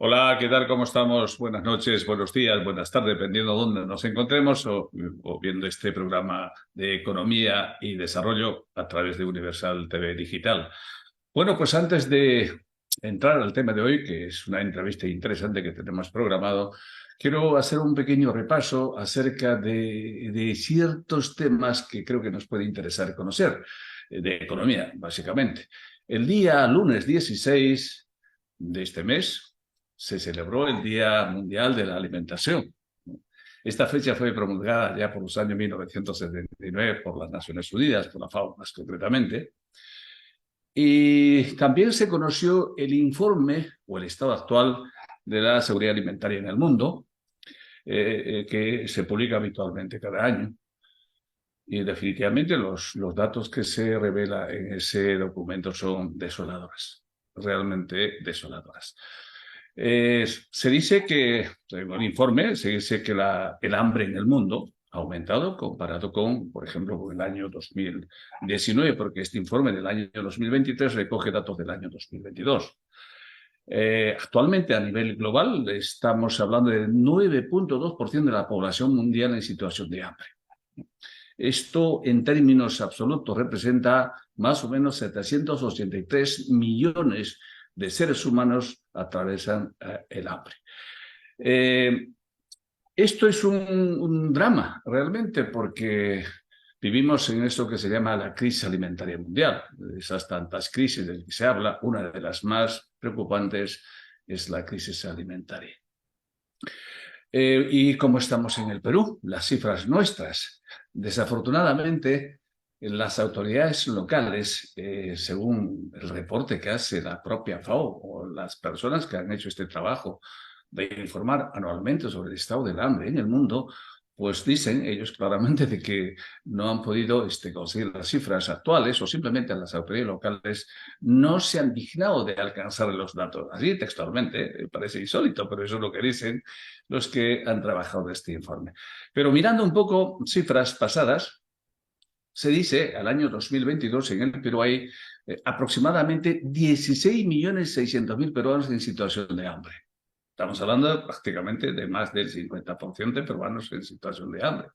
Hola, ¿qué tal? ¿Cómo estamos? Buenas noches, buenos días, buenas tardes, dependiendo de dónde nos encontremos o viendo este programa de economía y desarrollo a través de Universal TV Digital. Bueno, pues antes de entrar al tema de hoy, que es una entrevista interesante que tenemos programado, quiero hacer un pequeño repaso acerca de ciertos temas que creo que nos puede interesar conocer, de economía, básicamente. El día lunes 16 de este mes se celebró el Día Mundial de la Alimentación. Esta fecha fue promulgada ya por los años 1979 por las Naciones Unidas, por la FAO más concretamente, y también se conoció el informe o el estado actual de la seguridad alimentaria en el mundo, que se publica habitualmente cada año. Y definitivamente los datos que se revelan en ese documento son desoladores, realmente desoladoras. Se dice que, en un informe, se dice que el hambre en el mundo ha aumentado comparado con, por ejemplo, con el año 2019, porque este informe del año 2023 recoge datos del año 2022. Actualmente, a nivel global, estamos hablando del 9,2% de la población mundial en situación de hambre. Esto, en términos absolutos, representa más o menos 783 millones de seres humanos atravesan el hambre. Eh, Esto es un drama realmente porque vivimos en esto que se llama la crisis alimentaria mundial. De esas tantas crisis de las que se habla, una de las más preocupantes es la crisis alimentaria. ¿Y cómo estamos en el Perú? Las cifras nuestras. Desafortunadamente, las autoridades locales, según el reporte que hace la propia FAO o las personas que han hecho este trabajo de informar anualmente sobre el estado del hambre en el mundo, pues dicen ellos claramente de que no han podido conseguir las cifras actuales o simplemente las autoridades locales no se han dignado de alcanzar los datos. Así textualmente, parece insólito, pero eso es lo que dicen los que han trabajado de este informe. Pero mirando un poco cifras pasadas, se dice al año 2022 en el Perú hay aproximadamente 16.600.000 peruanos en situación de hambre. Estamos hablando prácticamente de más del 50% de peruanos en situación de hambre.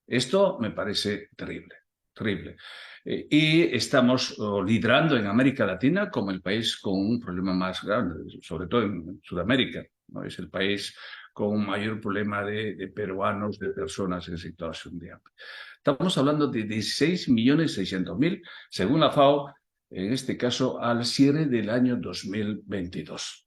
Esto me parece terrible, terrible. Y estamos liderando en América Latina como el país con un problema más grande, sobre todo en Sudamérica, ¿no? Es el país con un mayor problema de peruanos, de personas en situación de hambre. Estamos hablando de 16.600.000, según la FAO, en este caso al cierre del año 2022.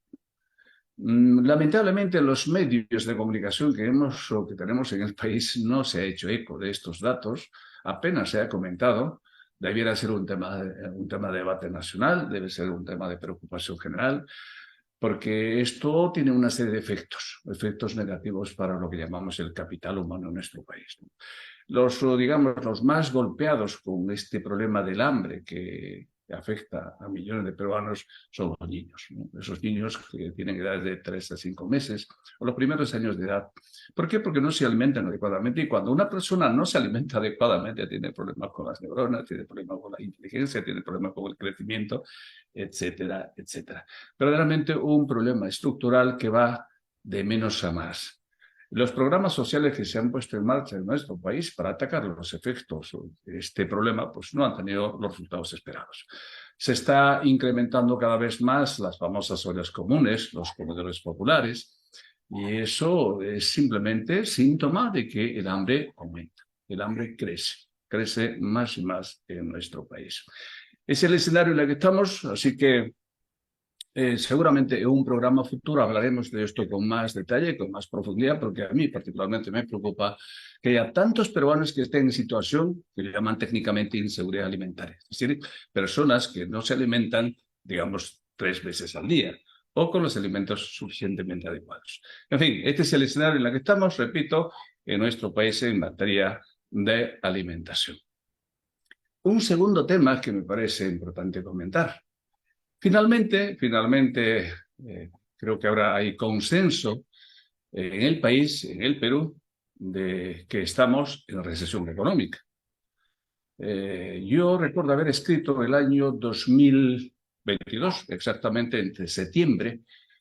Lamentablemente, los medios de comunicación que hemos o que tenemos en el país no se ha hecho eco de estos datos, apenas se ha comentado. Debiera ser un tema de debate nacional, debe ser un tema de preocupación general, porque esto tiene una serie de efectos negativos para lo que llamamos el capital humano en nuestro país, ¿no? Digamos, los más golpeados con este problema del hambre que afecta a millones de peruanos son los niños, ¿no? Esos niños que tienen edades de 3 a 5 meses o los primeros años de edad. ¿Por qué? Porque no se alimentan adecuadamente y cuando una persona no se alimenta adecuadamente tiene problemas con las neuronas, tiene problemas con la inteligencia, tiene problemas con el crecimiento, etcétera, etcétera. Verdaderamente un problema estructural que va de menos a más. Los programas sociales que se han puesto en marcha en nuestro país para atacar los efectos de este problema pues no han tenido los resultados esperados. Se está incrementando cada vez más las famosas ollas comunes, los comedores populares, y eso es simplemente síntoma de que el hambre aumenta, el hambre crece más y más en nuestro país. Es el escenario en el que estamos, así que seguramente en un programa futuro hablaremos de esto con más detalle, con más profundidad, porque a mí particularmente me preocupa que haya tantos peruanos que estén en situación que llaman técnicamente inseguridad alimentaria. Es decir, personas que no se alimentan, digamos, 3 veces al día o con los alimentos suficientemente adecuados. En fin, este es el escenario en el que estamos, repito, en nuestro país en materia de alimentación. Un segundo tema que me parece importante comentar. Finalmente, creo que ahora hay consenso en el país, en el Perú, de que estamos en recesión económica. Yo recuerdo haber escrito el año 2022, exactamente entre septiembre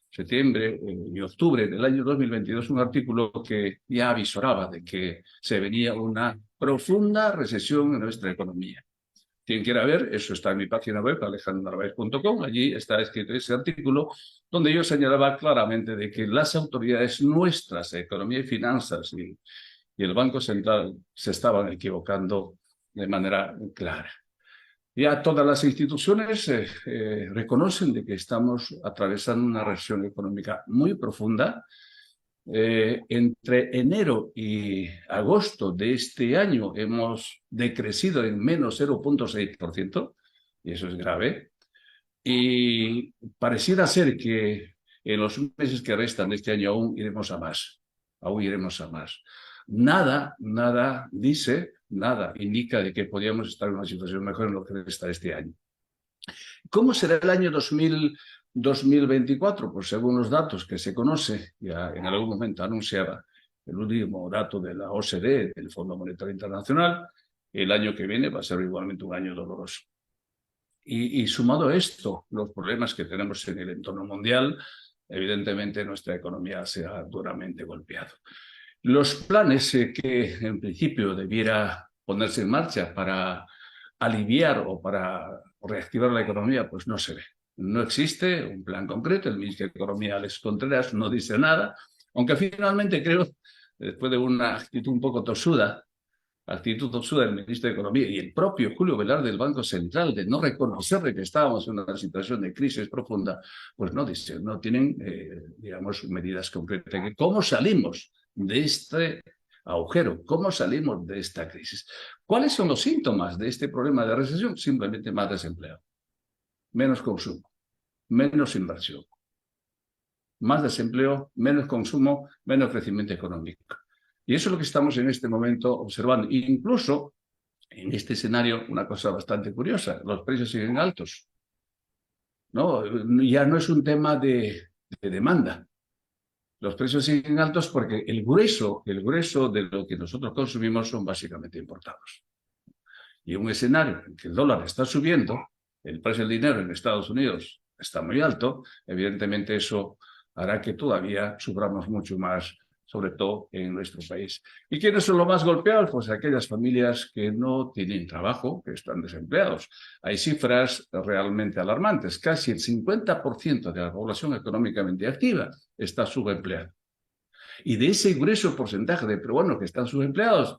septiembre y octubre del año 2022 un artículo que ya avisoraba de que se venía una profunda recesión en nuestra economía. Quien quiera ver, eso está en mi página web, alejandronarváez.com. Allí está escrito ese artículo donde yo señalaba claramente de que las autoridades nuestras, Economía y Finanzas y el Banco Central, se estaban equivocando de manera clara. Ya todas las instituciones reconocen de que estamos atravesando una recesión económica muy profunda. Entre enero y agosto de este año hemos decrecido en menos 0,6%, y eso es grave. Y pareciera ser que en los meses que restan de este año aún iremos a más, aún iremos a más. Nada indica de que podríamos estar en una situación mejor en lo que resta de este año. ¿Cómo será el año 2024? Pues según los datos que se conoce, ya en algún momento anunciaba el último dato de la OCDE, del Fondo Monetario Internacional, el año que viene va a ser igualmente un año doloroso. Y sumado a esto, los problemas que tenemos en el entorno mundial, evidentemente nuestra economía se ha duramente golpeado. Los planes que en principio debiera ponerse en marcha para aliviar o para reactivar la economía, pues no se ve. No existe un plan concreto. El ministro de Economía, Alex Contreras, no dice nada, aunque finalmente creo, después de una actitud un poco tosuda del ministro de Economía y el propio Julio Velarde del Banco Central de no reconocer que estábamos en una situación de crisis profunda, pues no dicen, no tienen, digamos, medidas concretas. ¿Cómo salimos de este agujero? ¿Cómo salimos de esta crisis? ¿Cuáles son los síntomas de este problema de recesión? Simplemente más desempleo, menos consumo, menos inversión. Más desempleo, menos consumo, menos crecimiento económico. Y eso es lo que estamos en este momento observando. Incluso en este escenario, una cosa bastante curiosa, los precios siguen altos. ¿No? Ya no es un tema de demanda. Los precios siguen altos porque el grueso de lo que nosotros consumimos son básicamente importados. Y un escenario en que el dólar está subiendo, el precio del dinero en Estados Unidos está muy alto, evidentemente eso hará que todavía suframos mucho más, sobre todo en nuestro país. ¿Y quiénes son los más golpeados? Pues aquellas familias que no tienen trabajo, que están desempleados. Hay cifras realmente alarmantes. Casi el 50% de la población económicamente activa está subempleada. Y de ese grueso porcentaje de peruanos que están subempleados,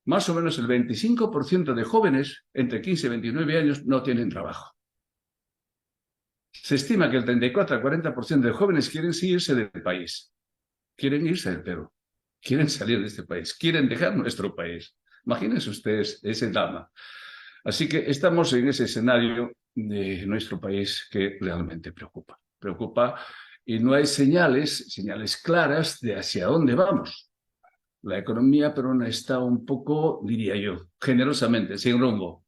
más o menos el 25% de jóvenes entre 15 y 29 años no tienen trabajo. Se estima que el 34 al 40% de jóvenes quieren irse del país, quieren irse del Perú, quieren salir de este país, quieren dejar nuestro país. Imagínense ustedes ese drama. Así que estamos en ese escenario de nuestro país que realmente preocupa. Preocupa y no hay señales claras de hacia dónde vamos. La economía peruana está un poco, diría yo, generosamente, sin rumbo.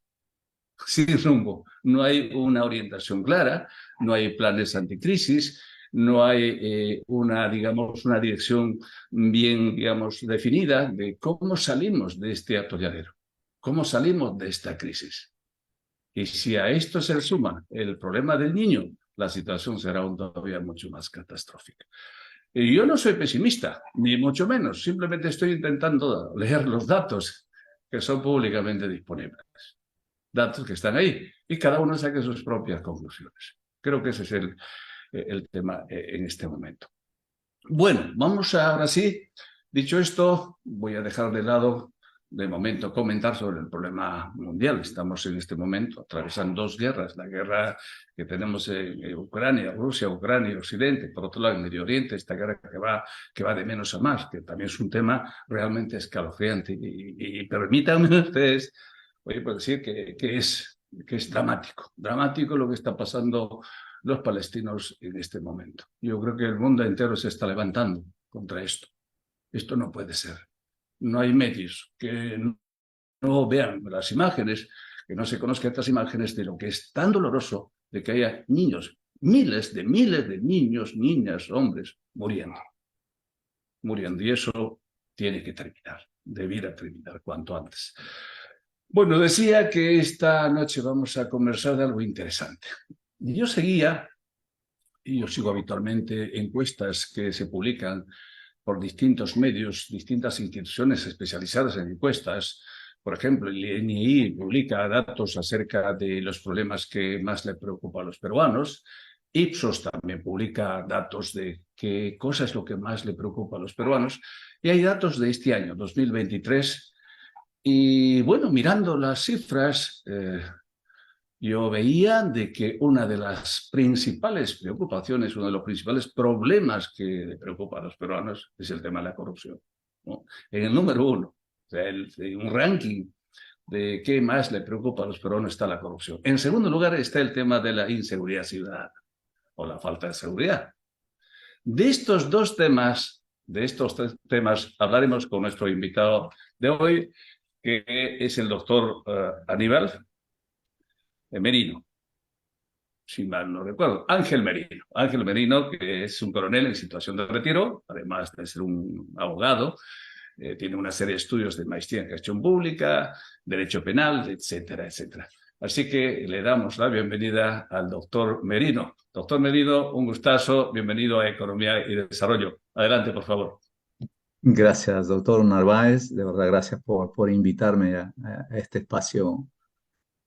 Sin rumbo. No hay una orientación clara, no hay planes anticrisis, no hay una dirección bien, definida de cómo salimos de este atolladero, cómo salimos de esta crisis. Y si a esto se le suma el problema del niño, la situación será todavía mucho más catastrófica. Y yo no soy pesimista, ni mucho menos. Simplemente estoy intentando leer los datos que son públicamente disponibles. Datos que están ahí y cada uno saque sus propias conclusiones. Creo que ese es el tema en este momento. Bueno, vamos ahora sí. Dicho esto, voy a dejar de lado de momento comentar sobre el problema mundial. Estamos en este momento atravesando dos guerras. La guerra que tenemos en Ucrania, Rusia, Ucrania y Occidente. Por otro lado, en Medio Oriente, esta guerra que va de menos a más, que también es un tema realmente escalofriante. Y permítanme ustedes, pues decir que es dramático. Dramático lo que está pasando los palestinos en este momento. Yo creo que el mundo entero se está levantando contra esto. Esto no puede ser. No hay medios que no vean las imágenes, que no se conozcan estas imágenes de lo que es tan doloroso de que haya niños, miles de niños, niñas, hombres muriendo. Y eso tiene que terminar, debiera terminar cuanto antes. Bueno, decía que esta noche vamos a conversar de algo interesante. Yo seguía yo sigo habitualmente encuestas que se publican por distintos medios, distintas instituciones especializadas en encuestas. Por ejemplo, el INI publica datos acerca de los problemas que más le preocupan a los peruanos. Ipsos también publica datos de qué cosa es lo que más le preocupa a los peruanos. Y hay datos de este año, 2023. Y bueno, mirando las cifras, yo veía de que una de las principales preocupaciones, uno de los principales problemas que le preocupa a los peruanos es el tema de la corrupción, ¿no? En el número uno, o sea, en un ranking de qué más le preocupa a los peruanos está la corrupción. En segundo lugar está el tema de la inseguridad ciudadana o la falta de seguridad. De estos tres temas hablaremos con nuestro invitado de hoy, que es el doctor Aníbal Merino, si mal no recuerdo, Ángel Merino. Ángel Merino, que es un coronel en situación de retiro, además de ser un abogado, tiene una serie de estudios de maestría en gestión pública, derecho penal, etcétera, etcétera. Así que le damos la bienvenida al doctor Merino. Doctor Merino, un gustazo, bienvenido a Economía y Desarrollo. Adelante, por favor. Gracias, doctor Narváez. De verdad, gracias por invitarme a este espacio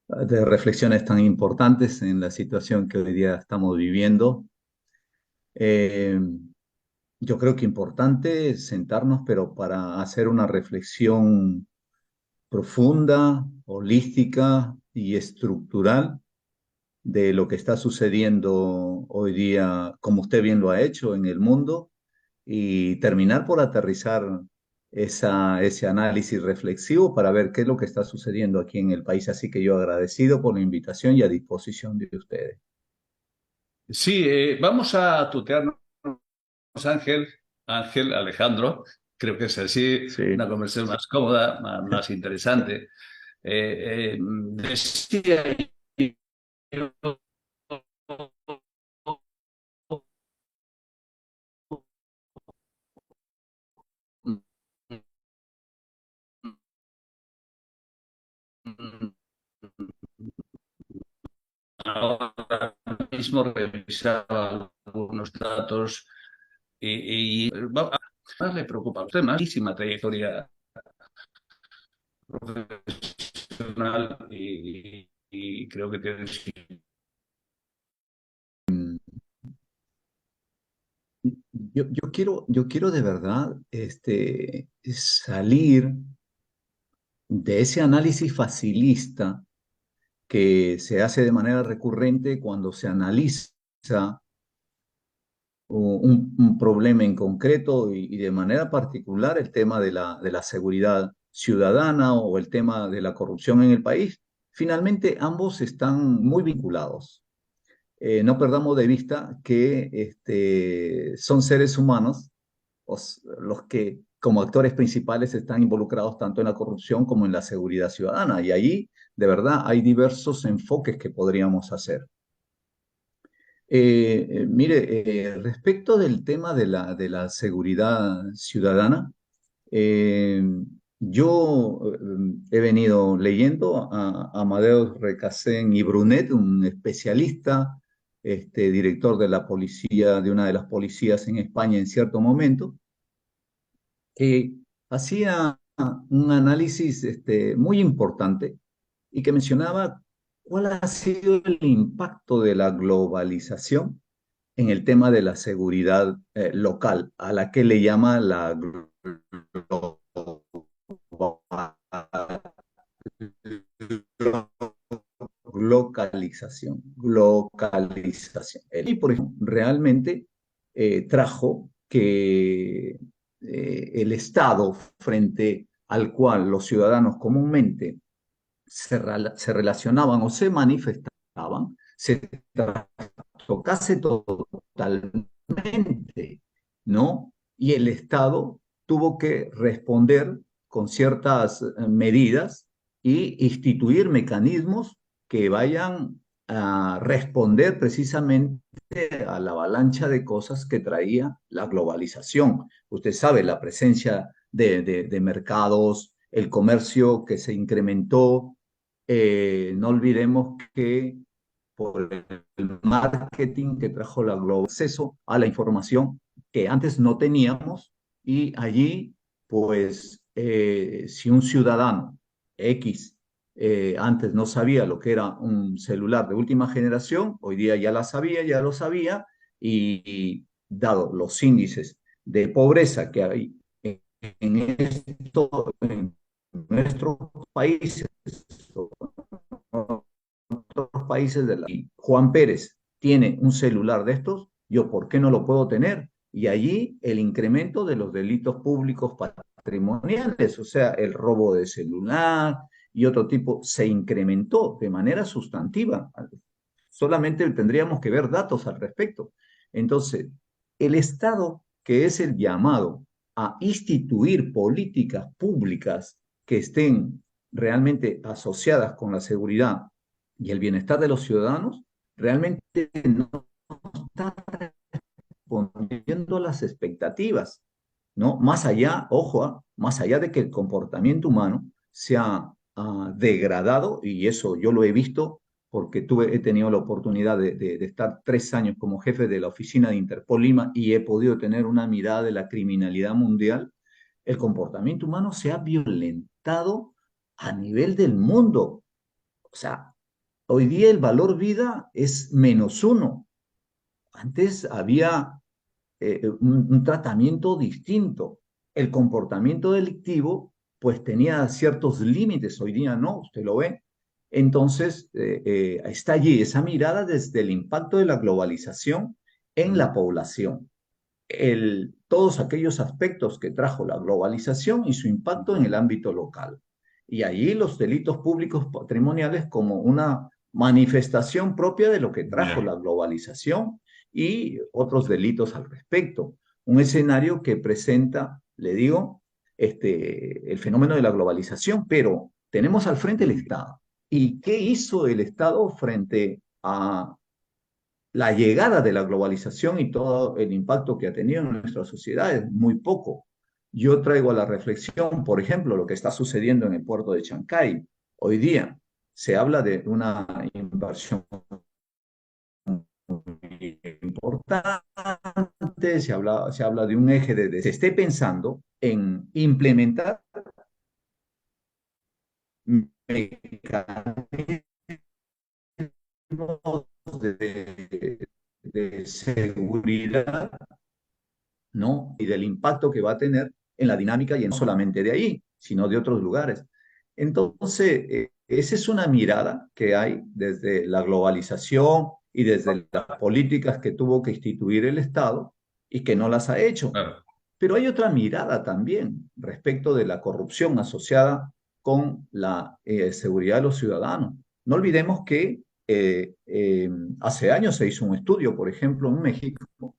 de reflexiones tan importantes en la situación que hoy día estamos viviendo. Eh, yo creo que importante sentarnos, pero para hacer una reflexión profunda, holística y estructural de lo que está sucediendo hoy día, como usted bien lo ha hecho en el mundo, y terminar por aterrizar ese análisis reflexivo para ver qué es lo que está sucediendo aquí en el país. Así que yo agradecido por la invitación y a disposición de ustedes. Sí, vamos a tutearnos, Ángel, Ángel, Alejandro. Creo que es así, Sí. una conversación más cómoda, más interesante. Decía yo ahora mismo revisaba algunos datos más le preocupa a usted, muchísima trayectoria profesional y creo que tiene. Yo quiero de verdad salir de ese análisis facilista que se hace de manera recurrente cuando se analiza un problema en concreto y de manera particular el tema de la seguridad ciudadana o el tema de la corrupción en el país. Finalmente, ambos están muy vinculados. No perdamos de vista que son seres humanos los que como actores principales están involucrados tanto en la corrupción como en la seguridad ciudadana. Y allí, de verdad, hay diversos enfoques que podríamos hacer. Mire, respecto del tema de la seguridad ciudadana, eh, yo he venido leyendo a Amadeus Recasén y Brunet, un especialista, director de la policía, de una de las policías en España en cierto momento, que hacía un análisis muy importante y que mencionaba cuál ha sido el impacto de la globalización en el tema de la seguridad local, a la que le llama la globalización. Y por ejemplo, realmente trajo que el Estado frente al cual los ciudadanos comúnmente se relacionaban o se manifestaban, se trastocase totalmente, ¿no? Y el Estado tuvo que responder con ciertas medidas y instituir mecanismos que vayan a responder precisamente a la avalancha de cosas que traía la globalización. Usted sabe, la presencia de mercados, el comercio que se incrementó. No olvidemos que por el marketing que trajo la global, acceso a la información que antes no teníamos y allí, pues, si un ciudadano X antes no sabía lo que era un celular de última generación, hoy día ya la sabía, ya lo sabía, y dado los índices de pobreza que hay en nuestros países, otros países y Juan Pérez tiene un celular de estos, yo ¿por qué no lo puedo tener? Y allí el incremento de los delitos públicos patrimoniales, o sea, el robo de celular y otro tipo, se incrementó de manera sustantiva. Solamente tendríamos que ver datos al respecto. Entonces, el Estado, que es el llamado a instituir políticas públicas que estén realmente asociadas con la seguridad y el bienestar de los ciudadanos, realmente no está respondiendo a las expectativas, ¿no? Más allá, ojo, más allá de que el comportamiento humano sea degradado, y eso yo lo he visto porque he tenido la oportunidad de estar 3 años como jefe de la oficina de Interpol Lima y he podido tener una mirada de la criminalidad mundial, el comportamiento humano se ha violentado a nivel del mundo. O sea, hoy día el valor vida es -1. Antes había un tratamiento distinto. El comportamiento delictivo, pues tenía ciertos límites, hoy día no, usted lo ve. Entonces, está allí esa mirada desde el impacto de la globalización en la población, todos aquellos aspectos que trajo la globalización y su impacto en el ámbito local. Y allí los delitos públicos patrimoniales como una manifestación propia de lo que trajo Yeah. la globalización y otros delitos al respecto. Un escenario que presenta, le digo, el fenómeno de la globalización, pero tenemos al frente el Estado. ¿Y qué hizo el Estado frente a la llegada de la globalización y todo el impacto que ha tenido en nuestras sociedades? Muy poco. Yo traigo a la reflexión, por ejemplo, lo que está sucediendo en el puerto de Chancay. Hoy día se habla de una inversión importante, se habla de un eje se esté pensando en implementar mecanismos de seguridad, ¿no? Y del impacto que va a tener en la dinámica y no solamente de ahí, sino de otros lugares. Entonces, esa es una mirada que hay desde la globalización y desde las políticas que tuvo que instituir el Estado y que no las ha hecho. Claro. Pero hay otra mirada también respecto de la corrupción asociada con la seguridad de los ciudadanos. No olvidemos que hace años se hizo un estudio, por ejemplo, en México,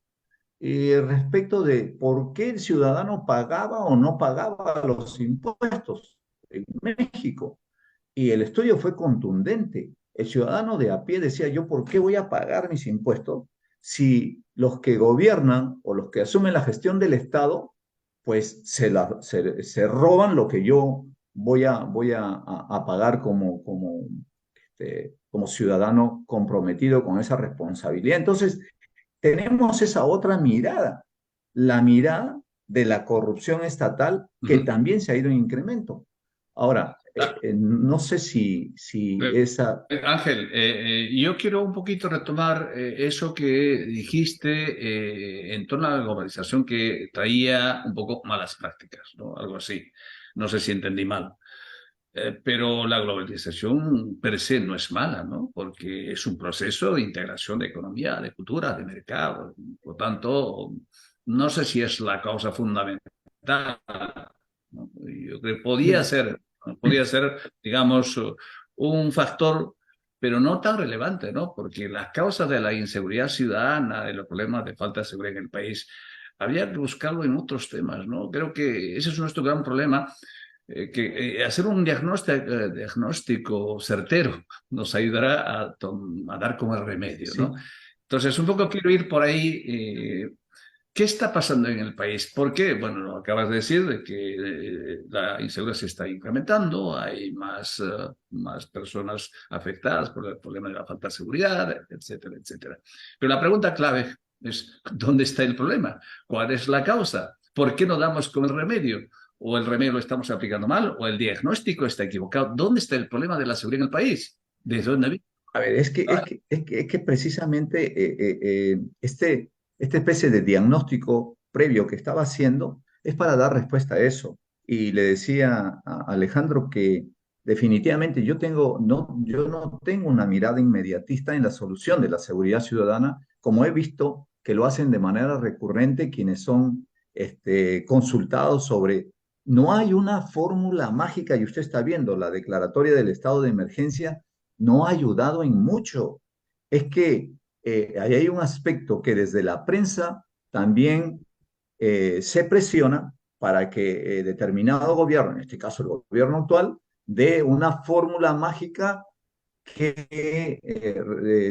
respecto de por qué el ciudadano pagaba o no pagaba los impuestos en México. Y el estudio fue contundente. El ciudadano de a pie decía, yo, ¿por qué voy a pagar mis impuestos si los que gobiernan o los que asumen la gestión del Estado, pues se roban lo que yo voy a pagar como ciudadano comprometido con esa responsabilidad? Entonces, tenemos esa otra mirada, la mirada de la corrupción estatal que Uh-huh. también se ha ido en incremento. Ahora, no sé si esa... Ángel, yo quiero un poquito retomar eso que dijiste en torno a la globalización que traía un poco malas prácticas, ¿no? Algo así. No sé si entendí mal. Pero la globalización per se no es mala, ¿no? Porque es un proceso de integración de economía, de cultura, de mercado. Por tanto, no sé si es la causa fundamental, ¿no? Yo creo que podía ser, digamos, un factor, pero no tan relevante, ¿no? Porque las causas de la inseguridad ciudadana, de los problemas de falta de seguridad en el país, había que buscarlo en otros temas, ¿no? Creo que ese es nuestro gran problema, que hacer un diagnóstico certero nos ayudará a dar como el remedio, ¿no? Sí, Entonces, un poco quiero ir por ahí, ¿Qué está pasando en el país? ¿Por qué? Bueno, lo acabas de decir, de que la inseguridad se está incrementando, hay más personas afectadas por el problema de la falta de seguridad, etcétera, etcétera. Pero la pregunta clave es, ¿dónde está el problema? ¿Cuál es la causa? ¿Por qué no damos con el remedio? ¿O el remedio lo estamos aplicando mal? ¿O el diagnóstico está equivocado? ¿Dónde está el problema de la seguridad en el país? ¿Desde dónde viene? A ver, es que precisamente esta especie de diagnóstico previo que estaba haciendo es para dar respuesta a eso. Y le decía a Alejandro que definitivamente yo no tengo una mirada inmediatista en la solución de la seguridad ciudadana, como he visto que lo hacen de manera recurrente quienes son consultados sobre. No hay una fórmula mágica, y usted está viendo la declaratoria del estado de emergencia no ha ayudado en mucho. Es que ahí hay un aspecto que desde la prensa también se presiona para que determinado gobierno, en este caso el gobierno actual, dé una fórmula mágica que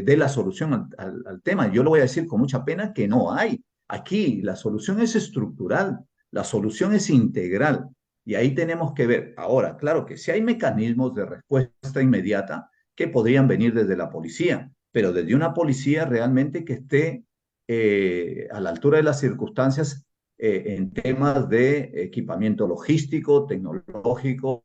dé la solución al tema. Yo lo voy a decir con mucha pena que no hay. Aquí la solución es estructural, la solución es integral. Y ahí tenemos que ver. Ahora, claro que si hay mecanismos de respuesta inmediata que podrían venir desde la policía, pero desde una policía realmente que esté a la altura de las circunstancias en temas de equipamiento logístico, tecnológico,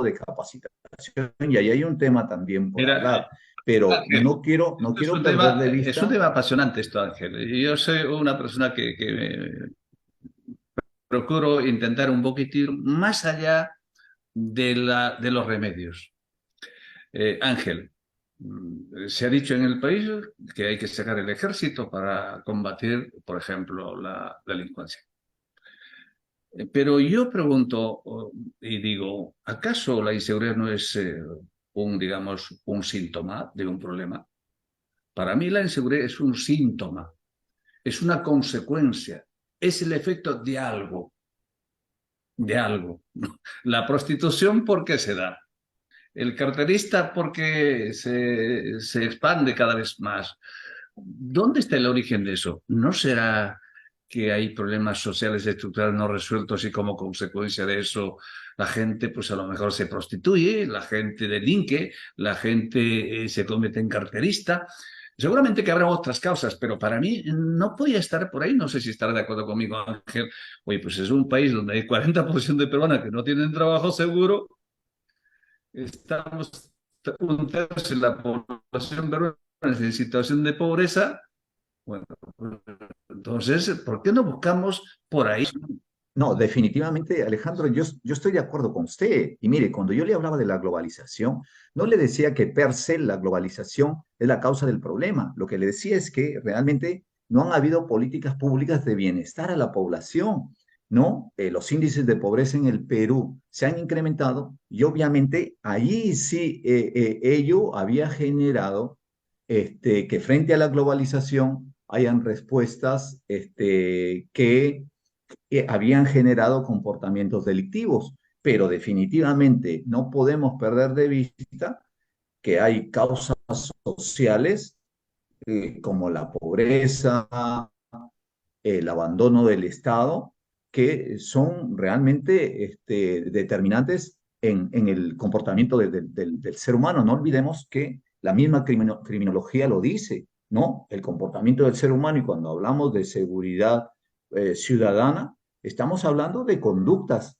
de capacitación, y ahí hay un tema también por Mira, hablar, pero Ángel, no quiero perder de es un vista. tema apasionante esto, Ángel. Yo soy una persona que procuro intentar un poquitín más allá de los remedios. Ángel, se ha dicho en el país que hay que sacar el ejército para combatir, por ejemplo, la delincuencia. Pero yo pregunto y digo, ¿acaso la inseguridad no es digamos, un síntoma de un problema? Para mí la inseguridad es un síntoma, es una consecuencia, es el efecto de algo, de algo. La prostitución, ¿por qué se da? El carterista, porque se expande cada vez más. ¿Dónde está el origen de eso? ¿No será que hay problemas sociales estructurales no resueltos y como consecuencia de eso la gente pues a lo mejor se prostituye, la gente delinque, la gente se convierte en carterista? Seguramente que habrá otras causas, pero para mí no podía estar por ahí. No sé si estará de acuerdo conmigo, Ángel. Oye, pues es un país donde hay 40% de personas que no tienen trabajo seguro. Estamos un tercio de la población peruana en situación de pobreza. Bueno, entonces, ¿por qué no buscamos por ahí? No, definitivamente, Alejandro, yo estoy de acuerdo con usted. Y mire, cuando yo le hablaba de la globalización, no le decía que per se la globalización es la causa del problema. Lo que le decía es que realmente no han habido políticas públicas de bienestar a la población, ¿no? Los índices de pobreza en el Perú se han incrementado y obviamente allí sí ello había generado que frente a la globalización hayan respuestas que habían generado comportamientos delictivos, pero definitivamente no podemos perder de vista que hay causas sociales como la pobreza, el abandono del Estado, que son realmente determinantes en el comportamiento del ser humano. No olvidemos que la misma criminología lo dice, ¿no? El comportamiento del ser humano, y cuando hablamos de seguridad ciudadana, estamos hablando de conductas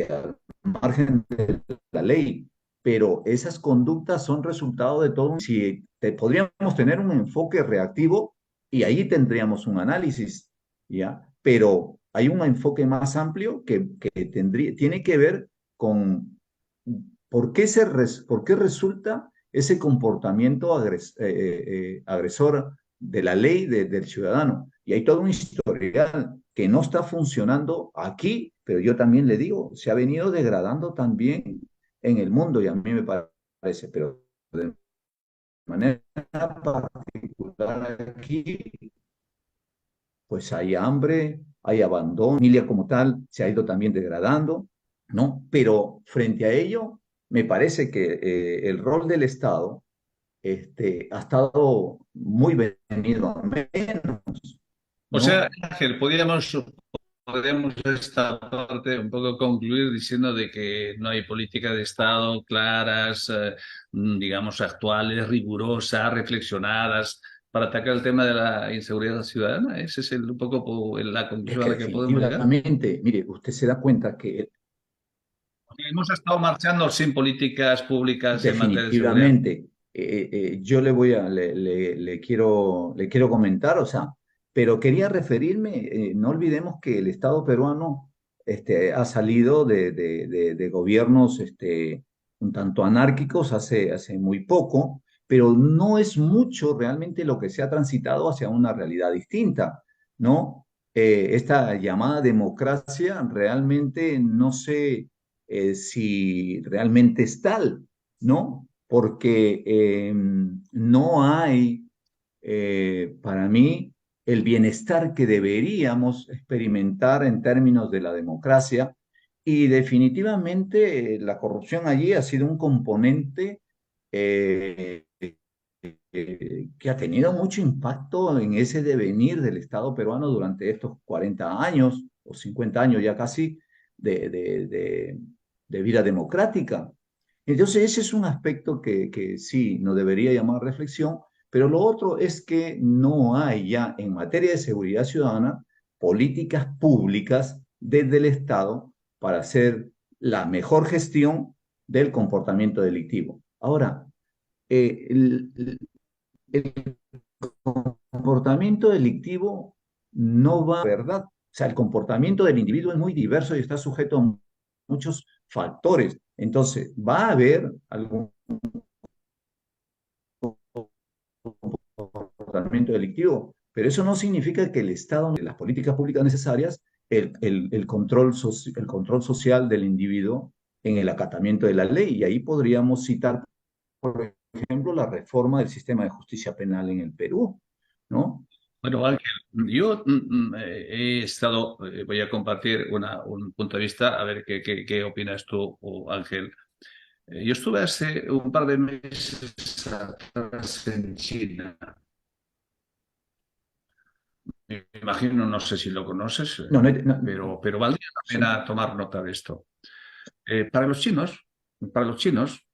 al margen de la ley, pero esas conductas son resultado de todo. Si podríamos tener un enfoque reactivo, y ahí tendríamos un análisis, ¿ya? Pero hay un enfoque más amplio que tiene que ver con por qué resulta ese comportamiento agresor de la ley del ciudadano. Y hay todo un historial que no está funcionando aquí, pero yo también le digo, se ha venido degradando también en el mundo, y a mí me parece, pero de manera particular aquí, pues hay hambre, hay abandono, la familia como tal se ha ido también degradando, ¿no? Pero frente a ello, me parece que el rol del Estado ha estado muy venido a menos, O sea, ¿no? Ángel, podríamos esta parte un poco concluir diciendo de que no hay políticas de Estado claras, digamos, actuales, rigurosas, reflexionadas para atacar el tema de la inseguridad ciudadana. Ese es un poco la Es conclusión a que la que podemos llegar. definitivamente, mire, usted se da cuenta que Hemos estado marchando sin políticas públicas en materia de seguridad. definitivamente, yo le voy a, le quiero comentar, o sea, pero quería referirme, no olvidemos que el Estado peruano ha salido de gobiernos un tanto anárquicos hace muy poco, pero no es mucho realmente lo que se ha transitado hacia una realidad distinta, ¿no? Esta llamada democracia realmente no sé si realmente es tal, ¿no? Porque no hay, para mí, el bienestar que deberíamos experimentar en términos de la democracia y definitivamente la corrupción allí ha sido un componente eh, que ha tenido mucho impacto en ese devenir del Estado peruano durante estos 40 años o 50 años ya casi de, de, de, de vida democrática. Entonces, ese es un aspecto que sí nos debería llamar a reflexión, pero lo otro es que no hay ya en materia de seguridad ciudadana políticas públicas desde el Estado para hacer la mejor gestión del comportamiento delictivo. Ahora, el comportamiento delictivo no va a verdad. O sea, el comportamiento del individuo es muy diverso y está sujeto a muchos factores. Entonces, va a haber algún comportamiento delictivo, pero eso no significa que el Estado, las políticas públicas necesarias, el control social del individuo en el acatamiento de la ley. Y ahí podríamos citar, por ejemplo, la reforma del sistema de justicia penal en el Perú, ¿no? Bueno, Ángel, yo he estado, voy a compartir un punto de vista, a ver qué opinas tú, Ángel. Yo estuve hace un par de meses atrás en China. Me imagino, no sé si lo conoces, No, no, no, pero valdría la sí. pena tomar nota de esto. Para los chinos, para los chinos,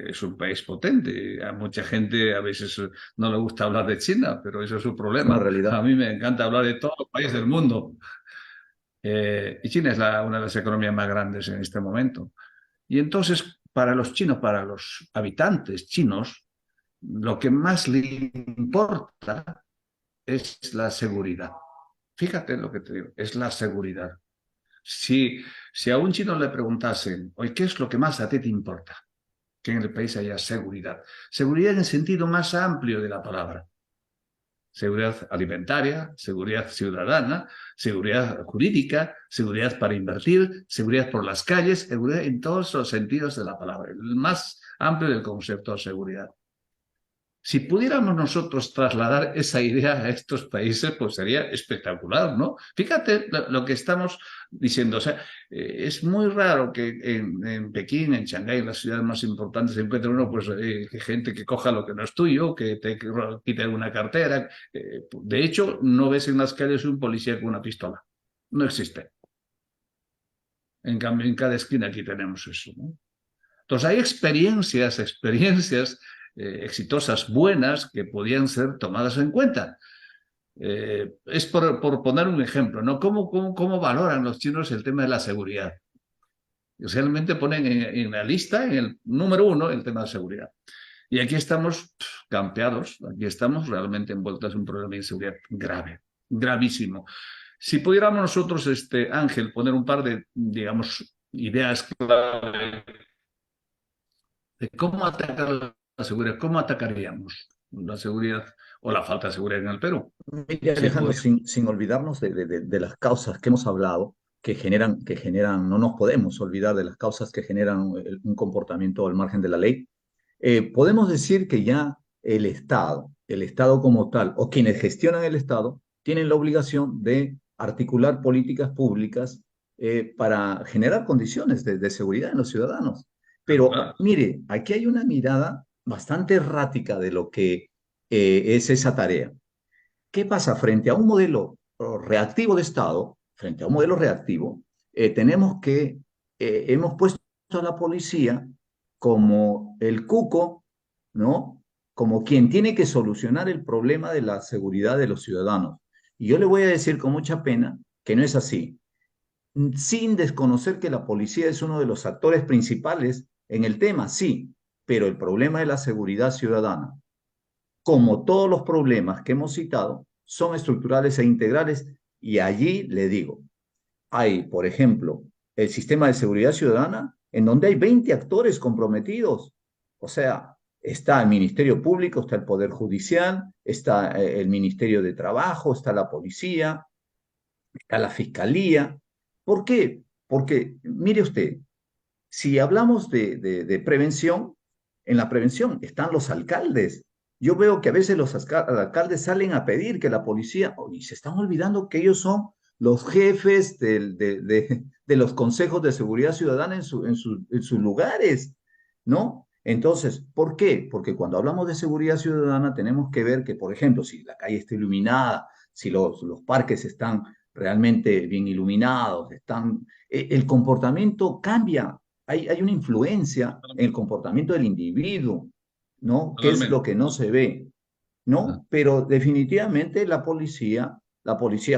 es un país potente. A mucha gente a veces no le gusta hablar de China, pero eso es su Es una problema. A realidad. mí me encanta hablar de todos los países del mundo. Y China es una de las economías más grandes en este momento. Y entonces, para los chinos, para los habitantes chinos, lo que más le importa es la seguridad. Fíjate lo que te digo, es la seguridad. Si, si a un chino le preguntasen, oye, ¿qué es lo que más a ti te importa? Que en el país haya seguridad. Seguridad en el sentido más amplio de la palabra. Seguridad alimentaria, seguridad ciudadana, seguridad jurídica, seguridad para invertir, seguridad por las calles, seguridad en todos los sentidos de la palabra. El más amplio del concepto de seguridad. Si pudiéramos nosotros trasladar esa idea a estos países, pues sería espectacular, ¿no? Fíjate lo que estamos diciendo. O sea, es muy raro que en Pekín, en Shanghái, en las ciudades más importantes, se encuentre uno, pues, gente que coja lo que no es tuyo, que te quite una cartera. De hecho, no ves en las calles un policía con una pistola. No existe. En cambio, en cada esquina aquí tenemos eso, ¿no? Entonces hay experiencias exitosas, buenas, que podían ser tomadas en cuenta. Es por poner un ejemplo, ¿no? ¿Cómo valoran los chinos el tema de la seguridad? Realmente ponen en la lista, en el número uno, el tema de seguridad. Y aquí estamos campeados, aquí estamos realmente envueltos en un problema de inseguridad grave, gravísimo. Si pudiéramos nosotros, Ángel, poner un par de, digamos, ideas clave de cómo atacar la seguridad, cómo atacaríamos la seguridad o la falta de seguridad en el Perú. Mire, Sí, Alejandro, podría. sin olvidarnos de las causas que hemos hablado, no nos podemos olvidar de las causas que generan un comportamiento al margen de la ley. Podemos decir que ya el Estado como tal, o quienes gestionan el Estado, tienen la obligación de articular políticas públicas para generar condiciones de seguridad en los ciudadanos. Pero Claro. mire, aquí hay una mirada bastante errática de lo que es esa tarea ¿qué pasa? Frente a un modelo reactivo de Estado, frente a un modelo reactivo, hemos puesto a la policía como el cuco, ¿no? Como quien tiene que solucionar el problema de la seguridad de los ciudadanos. Y yo le voy a decir con mucha pena que no es así, sin desconocer que la policía es uno de los actores principales en el tema, sí, pero el problema de la seguridad ciudadana, como todos los problemas que hemos citado, son estructurales e integrales y allí le digo, hay, por ejemplo, el sistema de seguridad ciudadana en donde hay 20 actores comprometidos. O sea, está el Ministerio Público, está el Poder Judicial, está el Ministerio de Trabajo, está la policía, está la Fiscalía. ¿Por qué? Porque, mire usted, si hablamos de prevención, en la prevención están los alcaldes. Yo veo que a veces los alcaldes salen a pedir que la policía, y se están olvidando que ellos son los jefes de los consejos de seguridad ciudadana en sus lugares, ¿no? Entonces, ¿por qué? Porque cuando hablamos de seguridad ciudadana tenemos que ver que, por ejemplo, si la calle está iluminada, si los parques están realmente bien iluminados, el comportamiento cambia, hay una influencia en el comportamiento del individuo, ¿no? ¿Qué es lo Totalmente. que no se ve? ¿No? Pero definitivamente la policía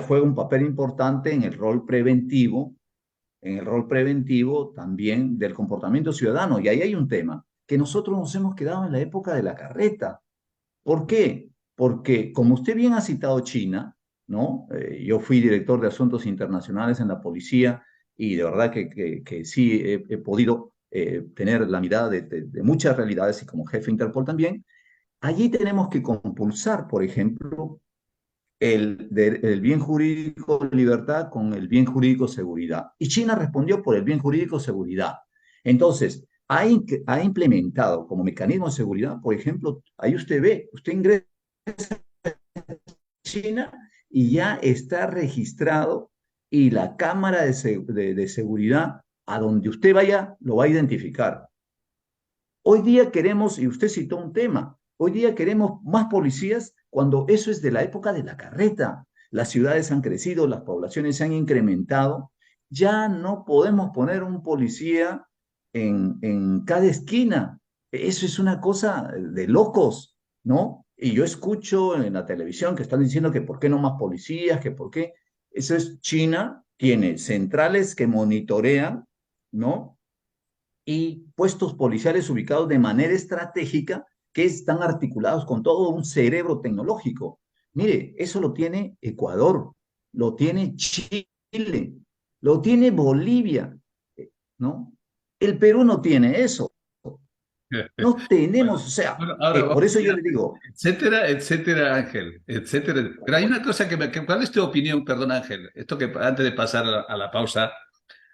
juega un papel importante en el rol preventivo también del comportamiento ciudadano. Y ahí hay un tema, que nosotros nos hemos quedado en la época de la carreta. ¿Por qué? Porque, como usted bien ha citado China, ¿no? Yo fui director de Asuntos Internacionales en la policía y de verdad que sí he podido tener la mirada de muchas realidades y como jefe Interpol también. Allí tenemos que compulsar, por ejemplo, el bien jurídico libertad con el bien jurídico seguridad. Y China respondió por el bien jurídico seguridad. Entonces, ha implementado como mecanismo de seguridad, por ejemplo, ahí usted ve, usted ingresa China y ya está registrado y la cámara de seguridad a donde usted vaya lo va a identificar. Hoy día queremos, y usted citó un tema, hoy día queremos más policías cuando eso es de la época de la carreta. Las ciudades han crecido, las poblaciones se han incrementado. Ya no podemos poner un policía en cada esquina. Eso es una cosa de locos, ¿no? Y yo escucho en la televisión que están diciendo que por qué no más policías, que por qué. Eso es China, tiene centrales que monitorean, ¿no? Y puestos policiales ubicados de manera estratégica que están articulados con todo un cerebro tecnológico. Mire, eso lo tiene Ecuador, lo tiene Chile, lo tiene Bolivia, ¿no? El Perú no tiene eso. No Bueno, tenemos, o sea, bueno, ahora por vamos eso yo ya, le digo, etcétera, etcétera, Ángel, etcétera. Pero hay una cosa ¿cuál es tu opinión, perdón, Ángel? Esto que antes de pasar a la pausa,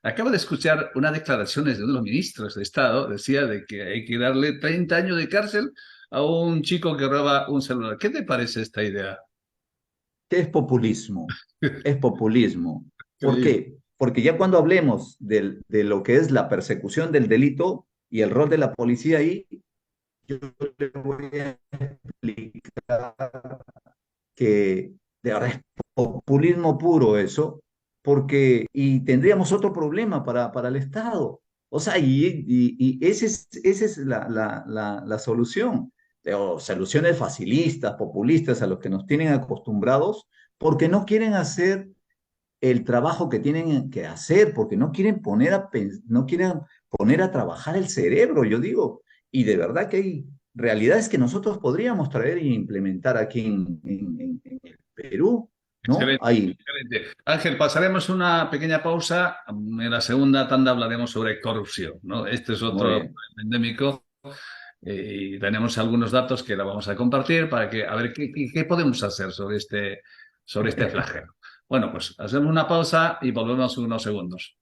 acabo de escuchar unas declaraciones de uno de los ministros de Estado, decía de que hay que darle 30 años de cárcel a un chico que roba un celular. ¿Qué te parece esta idea? ¿qué es populismo? Es populismo. ¿Por Increíble. qué? Porque ya cuando hablemos de lo que es la persecución del delito y el rol de la policía ahí, yo le voy a explicar que de verdad es populismo puro eso, porque y tendríamos otro problema para el Estado. O sea, y esa es la solución. O soluciones facilistas, populistas a los que nos tienen acostumbrados, porque no quieren hacer el trabajo que tienen que hacer, porque no quieren poner a trabajar el cerebro, yo digo. Y de verdad que hay realidades que nosotros podríamos traer e implementar aquí en el Perú, ¿no? Excelente, excelente. Ángel, pasaremos una pequeña pausa. En la segunda tanda hablaremos sobre corrupción, ¿no? Este es Muy otro bien. endémico y tenemos algunos datos que la vamos a compartir para que a ver qué podemos hacer sobre este flagelo. Bueno, pues hacemos una pausa y volvemos en unos segundos.